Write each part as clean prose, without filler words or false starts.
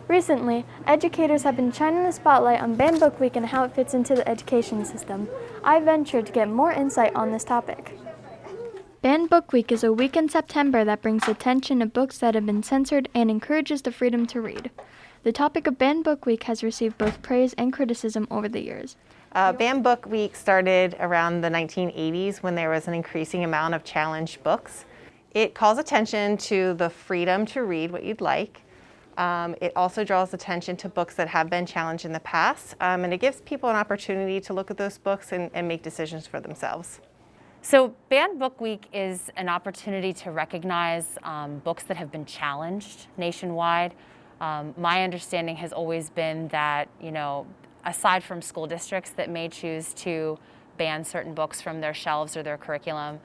Recently, educators have been shining the spotlight on Banned Book Week and how it fits into the education system. I ventured to get more insight on this topic. Banned Book Week is a week in September that brings attention to books that have been censored and encourages the freedom to read. The topic of Banned Book Week has received both praise and criticism over the years. Banned Book Week started around the 1980s when there was an increasing amount of challenged books. It calls attention to the freedom to read what you'd like. It also draws attention to books that have been challenged in the past, and it gives people an opportunity to look at those books and make decisions for themselves. So Banned Book Week is an opportunity to recognize books that have been challenged nationwide. My understanding has always been that, aside from school districts that may choose to ban certain books from their shelves or their curriculum,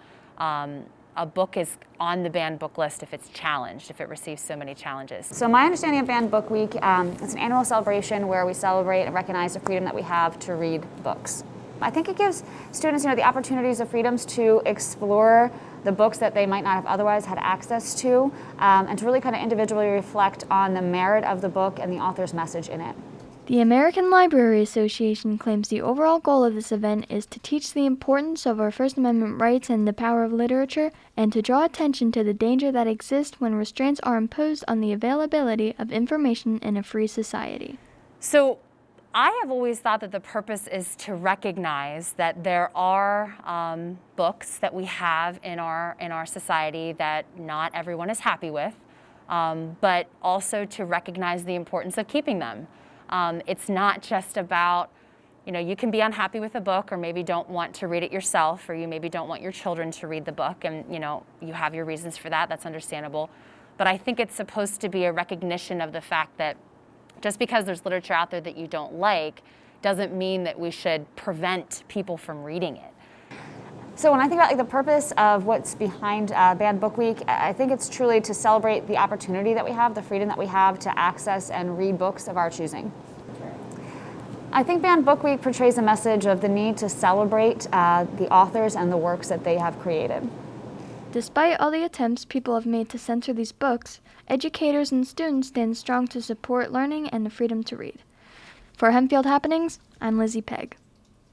a book is on the banned book list if it's challenged, if it receives so many challenges. So my understanding of Banned Book Week, it's an annual celebration where we celebrate and recognize the freedom that we have to read books. I think it gives students, the opportunities of freedoms to explore the books that they might not have otherwise had access to, and to really kind of individually reflect on the merit of the book and the author's message in it. The American Library Association claims the overall goal of this event is to teach the importance of our First Amendment rights and the power of literature, and to draw attention to the danger that exists when restraints are imposed on the availability of information in a free society. So I have always thought that the purpose is to recognize that there are books that we have in our society that not everyone is happy with, but also to recognize the importance of keeping them. It's not just about, you can be unhappy with a book or maybe don't want to read it yourself, or you maybe don't want your children to read the book, and you have your reasons for that. That's understandable. But I think it's supposed to be a recognition of the fact that just because there's literature out there that you don't like doesn't mean that we should prevent people from reading it. So when I think about the purpose of what's behind Banned Book Week, I think it's truly to celebrate the opportunity that we have, the freedom that we have to access and read books of our choosing. I think Banned Book Week portrays a message of the need to celebrate the authors and the works that they have created. Despite all the attempts people have made to censor these books, educators and students stand strong to support learning and the freedom to read. For Hempfield Happenings, I'm Lizzie Pegg.